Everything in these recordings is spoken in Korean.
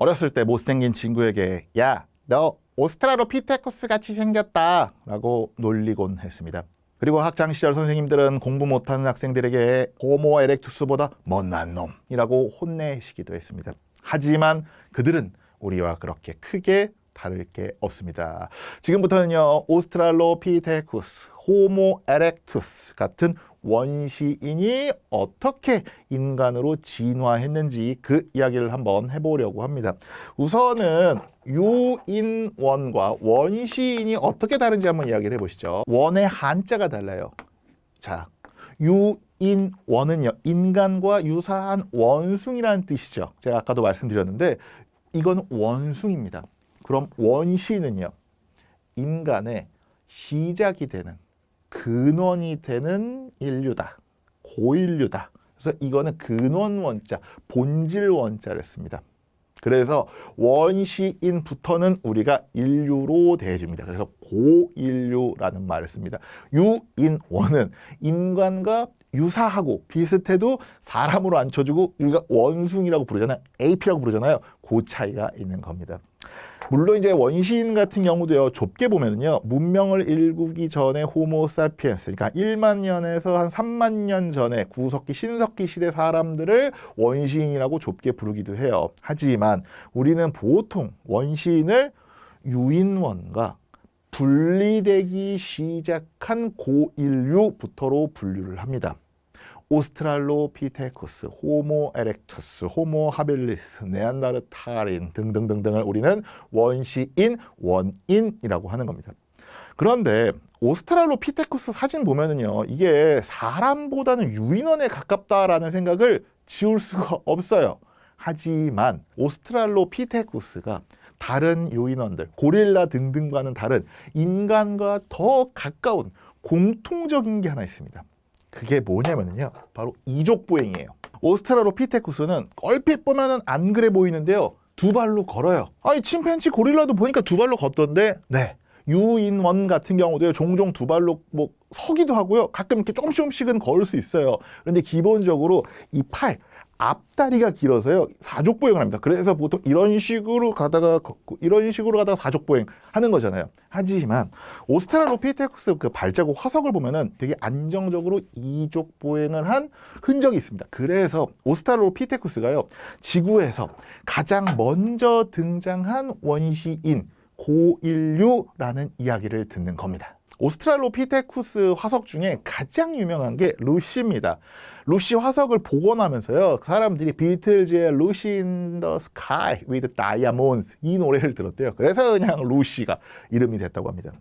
어렸을 때 못생긴 친구에게 야, 너 오스트랄로피테쿠스 같이 생겼다 라고 놀리곤 했습니다. 그리고 학창시절 선생님들은 공부 못하는 학생들에게 호모 에렉투스보다 못난 놈이라고 혼내시기도 했습니다. 하지만 그들은 우리와 그렇게 크게 다를 게 없습니다. 지금부터는요, 오스트랄로피테쿠스, 호모 에렉투스 같은 원시인이 어떻게 인간으로 진화했는지 그 이야기를 한번 해보려고 합니다. 우선은 유인원과 원시인이 어떻게 다른지 한번 이야기를 해보시죠. 원의 한자가 달라요. 자, 유인원은요, 인간과 유사한 원숭이라는 뜻이죠. 제가 아까도 말씀드렸는데 이건 원숭입니다. 그럼 원시는요, 인간의 시작이 되는, 근원이 되는 인류다. 고인류다. 그래서 이거는 근원 원자, 본질 원자를 씁니다. 그래서 원시인부터는 우리가 인류로 대해줍니다. 그래서 고인류라는 말을 씁니다. 유인원은 인간과 유사하고 비슷해도 사람으로 안 쳐주고 우리가 원숭이라고 부르잖아요. 에이피라고 부르잖아요. 그 차이가 있는 겁니다. 물론 이제 원시인 같은 경우도요, 좁게 보면은요, 문명을 일구기 전에 호모사피엔스, 그러니까 1만 년에서 한 3만 년 전에 구석기, 신석기 시대 사람들을 원시인이라고 좁게 부르기도 해요. 하지만 우리는 보통 원시인을 유인원과 분리되기 시작한 고인류부터로 분류를 합니다. 오스트랄로피테쿠스, 호모 에렉투스, 호모 하빌리스, 네안데르탈인 등등등등을 우리는 원시인, 원인이라고 하는 겁니다. 그런데 오스트랄로피테쿠스 사진 보면은요, 이게 사람보다는 유인원에 가깝다라는 생각을 지울 수가 없어요. 하지만 오스트랄로피테쿠스가 다른 유인원들, 고릴라 등등과는 다른 인간과 더 가까운 공통적인 게 하나 있습니다. 그게 뭐냐면요, 바로 이족보행이에요. 오스트랄로피테쿠스는 얼핏 보면은 안 그래 보이는데요, 두 발로 걸어요. 아니, 침팬지, 고릴라도 보니까 두 발로 걷던데, 네, 유인원 같은 경우도 종종 두 발로 뭐 서기도 하고요, 가끔 이렇게 조금씩은 걸을 수 있어요. 그런데 기본적으로 이 팔, 앞다리가 길어서요, 사족보행을 합니다. 그래서 보통 이런 식으로 가다가 걷고 이런 식으로 가다가 사족보행 하는 거잖아요. 하지만 오스트랄로피테쿠스 그 발자국 화석을 보면은 되게 안정적으로 이족보행을 한 흔적이 있습니다. 그래서 오스트랄로피테쿠스가요, 지구에서 가장 먼저 등장한 원시인, 고인류라는 이야기를 듣는 겁니다. 오스트랄로피테쿠스 화석 중에 가장 유명한 게 루시입니다. 루시 화석을 복원하면서요, 그 사람들이 비틀즈의 Lucy in the Sky with Diamonds 이 노래를 들었대요. 그래서 그냥 루시가 이름이 됐다고 합니다.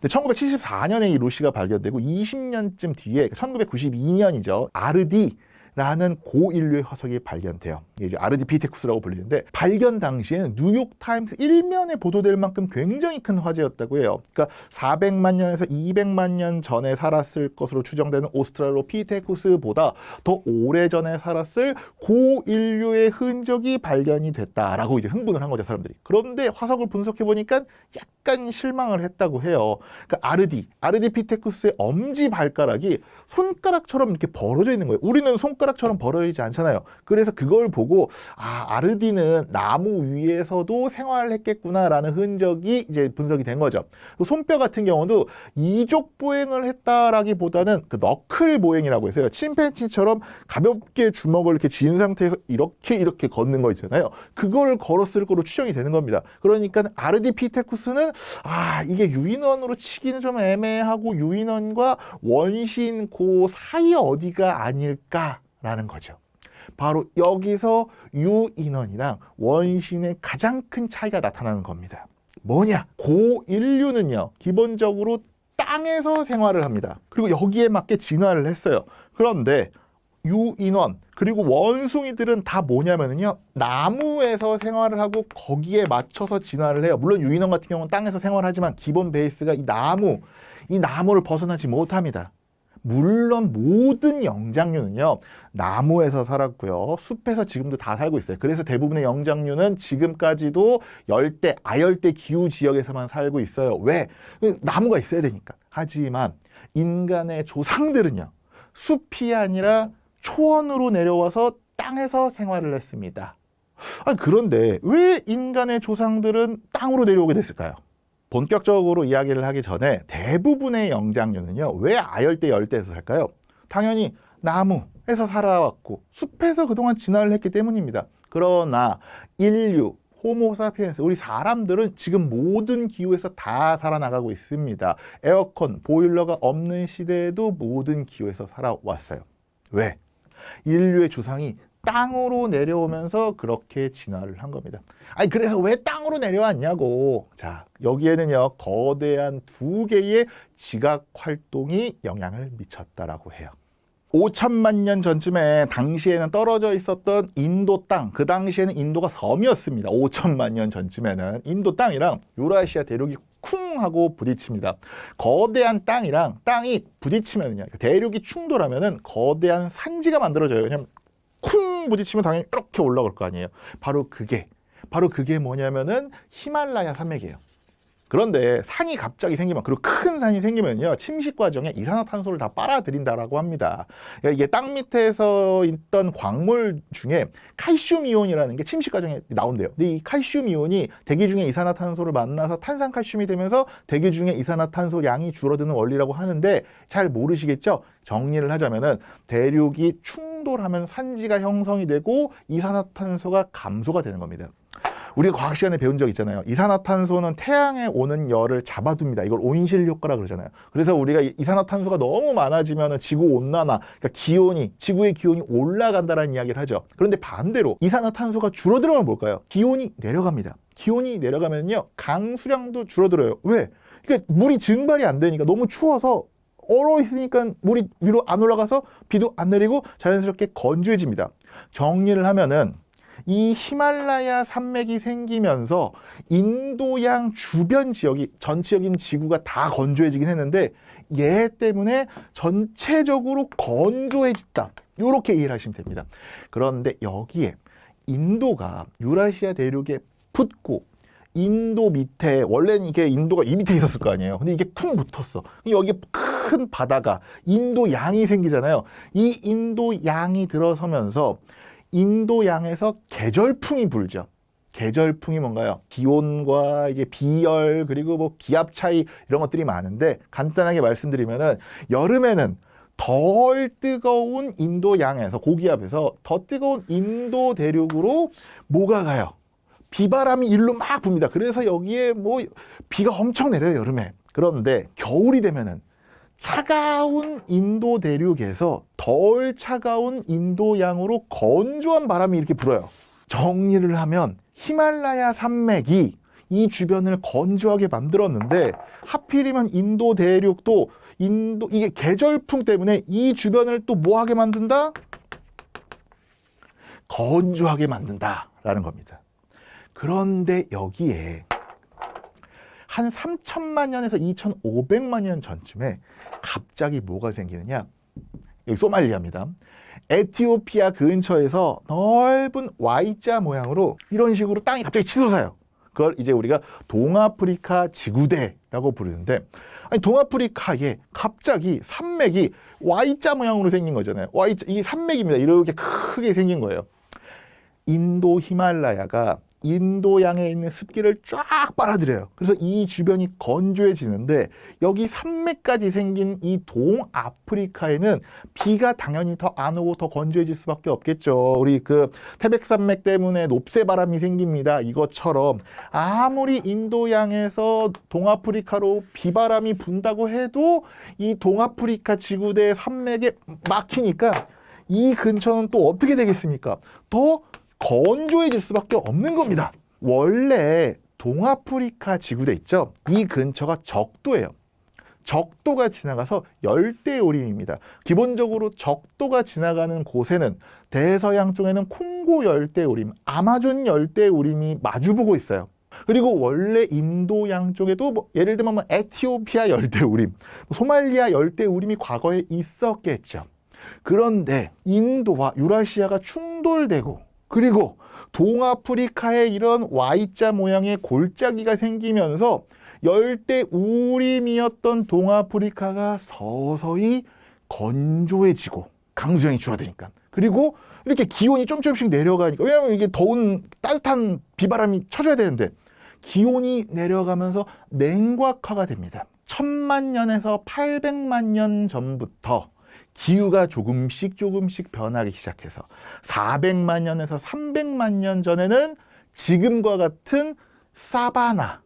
근데 1974년에 이 루시가 발견되고 20년쯤 뒤에 1992년이죠. 라는 고인류의 화석이 발견돼요. 이제 아르디피테쿠스라고 불리는데, 발견 당시에는 뉴욕타임스 1면에 보도될 만큼 굉장히 큰 화제였다고 해요. 그러니까 400만 년에서 200만 년 전에 살았을 것으로 추정되는 오스트랄로피테쿠스보다 더 오래전에 살았을 고인류의 흔적이 발견이 됐다라고 이제 흥분을 한 거죠, 사람들이. 그런데 화석을 분석해 보니까 약간 실망을 했다고 해요. 그러니까 아르디피테쿠스의 엄지 발가락이 손가락처럼 이렇게 벌어져 있는 거예요. 우리는 손가락처럼 벌어지지 않잖아요. 그래서 그걸 보고 아르디는 나무 위에서도 생활을 했겠구나라는 흔적이 이제 분석이 된 거죠. 손뼈 같은 경우도 이족 보행을 했다라기보다는 그 너클 보행이라고 해서요, 침팬지처럼 가볍게 주먹을 이렇게 쥔 상태에서 이렇게 걷는 거 있잖아요. 그걸 걸었을 거로 추정이 되는 겁니다. 그러니까 아르디피테쿠스는 이게 유인원으로 치기는 좀 애매하고 유인원과 원시인 그 사이 어디가 아닐까라는 거죠. 바로 여기서 유인원이랑 원시인의 가장 큰 차이가 나타나는 겁니다. 뭐냐? 고인류는요, 기본적으로 땅에서 생활을 합니다. 그리고 여기에 맞게 진화를 했어요. 그런데 유인원 그리고 원숭이들은 다 뭐냐면요, 나무에서 생활을 하고 거기에 맞춰서 진화를 해요. 물론 유인원 같은 경우는 땅에서 생활하지만 기본 베이스가 이 나무를 벗어나지 못합니다. 물론 모든 영장류는요, 나무에서 살았고요, 숲에서 지금도 다 살고 있어요. 그래서 대부분의 영장류는 지금까지도 열대, 아열대 기후 지역에서만 살고 있어요. 왜? 나무가 있어야 되니까. 하지만 인간의 조상들은요, 숲이 아니라 초원으로 내려와서 땅에서 생활을 했습니다. 그런데 왜 인간의 조상들은 땅으로 내려오게 됐을까요? 본격적으로 이야기를 하기 전에 대부분의 영장류는요, 왜 아열대, 열대에서 살까요? 당연히 나무에서 살아왔고 숲에서 그동안 진화를 했기 때문입니다. 그러나 인류, 호모사피엔스, 우리 사람들은 지금 모든 기후에서 다 살아나가고 있습니다. 에어컨, 보일러가 없는 시대에도 모든 기후에서 살아왔어요. 왜? 인류의 조상이 땅으로 내려오면서 그렇게 진화를 한 겁니다. 그래서 왜 땅으로 내려왔냐고. 자, 여기에는요, 거대한 두 개의 지각 활동이 영향을 미쳤다라고 해요. 5천만 년 전쯤에 당시에는 떨어져 있었던 인도 땅, 그 당시에는 인도가 섬이었습니다. 5천만 년 전쯤에는 인도 땅이랑 유라시아 대륙이 쿵 하고 부딪힙니다. 거대한 땅이랑 땅이 부딪히면요, 대륙이 충돌하면은 거대한 산지가 만들어져요. 왜냐면 쿵 부딪히면 당연히 이렇게 올라갈 거 아니에요. 바로 그게 뭐냐면은 히말라야 산맥이에요. 그런데 산이 갑자기 생기면, 그리고 큰 산이 생기면요, 침식 과정에 이산화탄소를 다 빨아들인다라고 합니다. 그러니까 이게 땅 밑에서 있던 광물 중에 칼슘 이온이라는 게 침식 과정에 나온대요. 근데 이 칼슘 이온이 대기 중에 이산화탄소를 만나서 탄산칼슘이 되면서 대기 중에 이산화탄소 양이 줄어드는 원리라고 하는데, 잘 모르시겠죠? 정리를 하자면은 대륙이 충돌하면 산지가 형성이 되고 이산화탄소가 감소가 되는 겁니다. 우리가 과학 시간에 배운 적 있잖아요. 이산화탄소는 태양에 오는 열을 잡아둡니다. 이걸 온실 효과라 그러잖아요. 그래서 우리가 이산화탄소가 너무 많아지면 지구 온난화, 그러니까 기온이, 지구의 기온이 올라간다는 이야기를 하죠. 그런데 반대로 이산화탄소가 줄어들면 뭘까요? 기온이 내려갑니다. 기온이 내려가면요, 강수량도 줄어들어요. 왜? 그러니까 물이 증발이 안 되니까, 너무 추워서 얼어 있으니까 물이 위로 안 올라가서 비도 안 내리고 자연스럽게 건조해집니다. 정리를 하면은 이 히말라야 산맥이 생기면서 인도양 주변 지역이, 전체적인 지구가 다 건조해지긴 했는데 얘 때문에 전체적으로 건조해졌다. 이렇게 이해를 하시면 됩니다. 그런데 여기에 인도가 유라시아 대륙에 붙고 인도 밑에, 원래는 이게 인도가 이 밑에 있었을 거 아니에요. 근데 이게 쿵 붙었어. 여기에 큰 바다가 인도 양이 생기잖아요. 이 인도 양이 들어서면서 인도 양에서 계절풍이 불죠. 계절풍이 뭔가요? 기온과 이게 비열, 그리고 뭐 기압 차이, 이런 것들이 많은데, 간단하게 말씀드리면은 여름에는 덜 뜨거운 인도 양에서, 고기압에서 더 뜨거운 인도 대륙으로 뭐가 가요? 비바람이 일로 막 붑니다. 그래서 여기에 뭐 비가 엄청 내려요, 여름에. 그런데 겨울이 되면은 차가운 인도 대륙에서 덜 차가운 인도양으로 건조한 바람이 이렇게 불어요. 정리를 하면 히말라야 산맥이 이 주변을 건조하게 만들었는데, 하필이면 인도 대륙도 이게 계절풍 때문에 이 주변을 또 뭐하게 만든다? 건조하게 만든다라는 겁니다. 그런데 여기에 한 3천만 년에서 2,500만 년 전쯤에 갑자기 뭐가 생기느냐? 여기 소말리아입니다. 에티오피아 근처에서 넓은 Y자 모양으로 이런 식으로 땅이 갑자기 치솟아요. 그걸 이제 우리가 동아프리카 지구대라고 부르는데, 동아프리카에 갑자기 산맥이 Y자 모양으로 생긴 거잖아요. 이 산맥입니다. 이렇게 크게 생긴 거예요. 인도 히말라야가 인도양에 있는 습기를 쫙 빨아들여요. 그래서 이 주변이 건조해지는데, 여기 산맥까지 생긴 이 동아프리카에는 비가 당연히 더 안 오고 더 건조해질 수밖에 없겠죠. 우리 그 태백산맥 때문에 높새바람이 생깁니다. 이것처럼 아무리 인도양에서 동아프리카로 비바람이 분다고 해도 이 동아프리카 지구대 산맥에 막히니까 이 근처는 또 어떻게 되겠습니까? 더 건조해질 수밖에 없는 겁니다. 원래 동아프리카 지구대 있죠? 이 근처가 적도예요. 적도가 지나가서 열대우림입니다. 기본적으로 적도가 지나가는 곳에는 대서양 쪽에는 콩고 열대우림, 아마존 열대우림이 마주보고 있어요. 그리고 원래 인도양 쪽에도 뭐 예를 들면 에티오피아 열대우림, 소말리아 열대우림이 과거에 있었겠죠. 그런데 인도와 유라시아가 충돌되고, 그리고 동아프리카에 이런 Y자 모양의 골짜기가 생기면서 열대우림이었던 동아프리카가 서서히 건조해지고, 강수량이 줄어드니까. 그리고 이렇게 기온이 좀씩 내려가니까, 왜냐하면 이게 더운 따뜻한 비바람이 쳐줘야 되는데 기온이 내려가면서 냉각화가 됩니다. 1000만 년에서 800만 년 전부터 기후가 조금씩 변하기 시작해서 400만 년에서 300만 년 전에는 지금과 같은 사바나,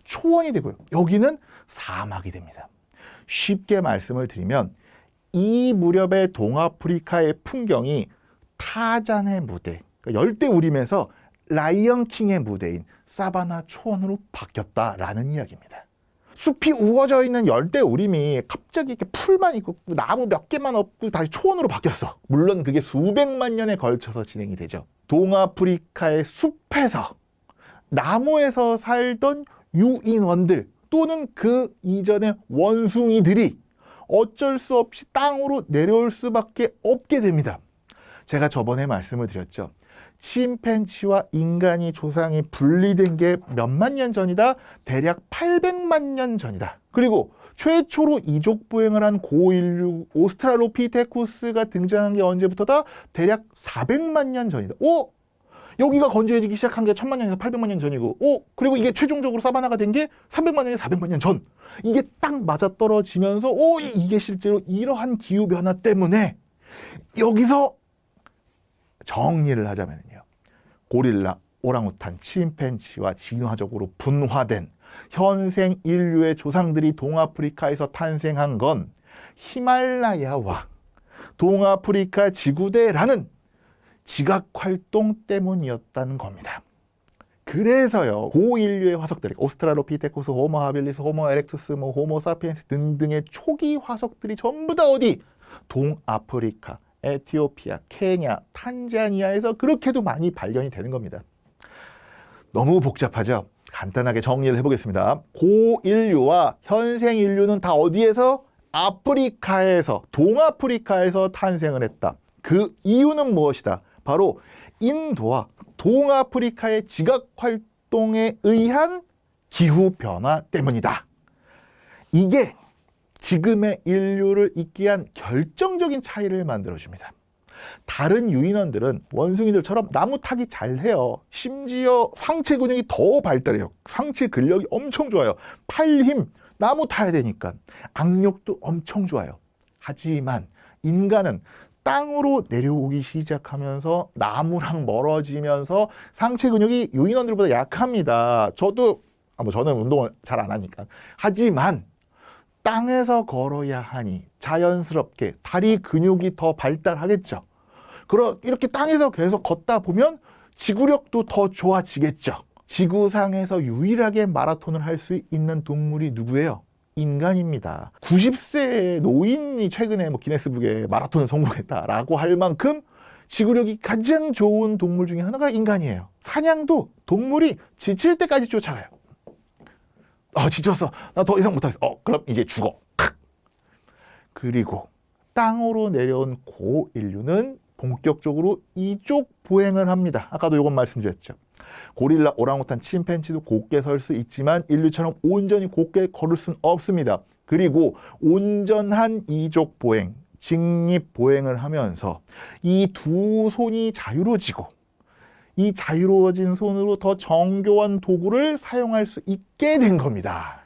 초원이 되고요. 여기는 사막이 됩니다. 쉽게 말씀을 드리면 이 무렵의 동아프리카의 풍경이 타잔의 무대, 그러니까 열대우림에서 라이언킹의 무대인 사바나 초원으로 바뀌었다라는 이야기입니다. 숲이 우거져 있는 열대우림이 갑자기 이렇게 풀만 있고 나무 몇 개만 없고 다시 초원으로 바뀌었어. 물론 그게 수백만 년에 걸쳐서 진행이 되죠. 동아프리카의 숲에서, 나무에서 살던 유인원들 또는 그 이전의 원숭이들이 어쩔 수 없이 땅으로 내려올 수밖에 없게 됩니다. 제가 저번에 말씀을 드렸죠. 침팬지와 인간이 조상이 분리된 게 몇만 년 전이다. 대략 800만 년 전이다. 그리고 최초로 이족 보행을 한 고인류 오스트랄로피테쿠스가 등장한 게 언제부터다? 대략 400만 년 전이다. 오! 여기가 건조해지기 시작한 게 1000만 년에서 800만 년 전이고, 오! 그리고 이게 최종적으로 사바나가 된 게 300만 년에서 400만 년 전. 이게 딱 맞아떨어지면서, 오! 이게 실제로 이러한 기후변화 때문에 여기서 정리를 하자면요. 고릴라, 오랑우탄, 침팬지와 진화적으로 분화된 현생 인류의 조상들이 동아프리카에서 탄생한 건 히말라야와 동아프리카 지구대라는 지각활동 때문이었다는 겁니다. 그래서요, 고인류의 화석들, 오스트랄로피테쿠스, 호모 하빌리스, 호모 에렉투스, 호모 사피엔스 등등의 초기 화석들이 전부 다 어디? 동아프리카, 에티오피아, 케냐, 탄자니아에서 그렇게도 많이 발견이 되는 겁니다. 너무 복잡하죠? 간단하게 정리를 해보겠습니다. 고인류와 현생 인류는 다 어디에서? 아프리카에서, 동아프리카에서 탄생을 했다. 그 이유는 무엇이다? 바로 인도와 동아프리카의 지각활동에 의한 기후변화 때문이다. 이게 지금의 인류를 있게 한 결정적인 차이를 만들어줍니다. 다른 유인원들은 원숭이들처럼 나무 타기 잘해요. 심지어 상체 근육이 더 발달해요. 상체 근력이 엄청 좋아요. 팔 힘, 나무 타야 되니까. 악력도 엄청 좋아요. 하지만 인간은 땅으로 내려오기 시작하면서 나무랑 멀어지면서 상체 근육이 유인원들보다 약합니다. 저는 운동을 잘 안 하니까. 하지만 땅에서 걸어야 하니 자연스럽게 다리 근육이 더 발달하겠죠. 이렇게 땅에서 계속 걷다 보면 지구력도 더 좋아지겠죠. 지구상에서 유일하게 마라톤을 할 수 있는 동물이 누구예요? 인간입니다. 90세의 노인이 최근에 기네스북에 마라톤을 성공했다라고 할 만큼 지구력이 가장 좋은 동물 중에 하나가 인간이에요. 사냥도 동물이 지칠 때까지 쫓아가요. 지쳤어. 나 더 이상 못하겠어. 그럼 이제 죽어. 그리고 땅으로 내려온 고인류는 본격적으로 이족 보행을 합니다. 아까도 이건 말씀드렸죠. 고릴라, 오랑우탄, 침팬지도 곧게 설 수 있지만 인류처럼 온전히 곧게 걸을 수는 없습니다. 그리고 온전한 이족 보행, 직립 보행을 하면서 이 두 손이 자유로워지고 이 자유로워진 손으로 더 정교한 도구를 사용할 수 있게 된 겁니다.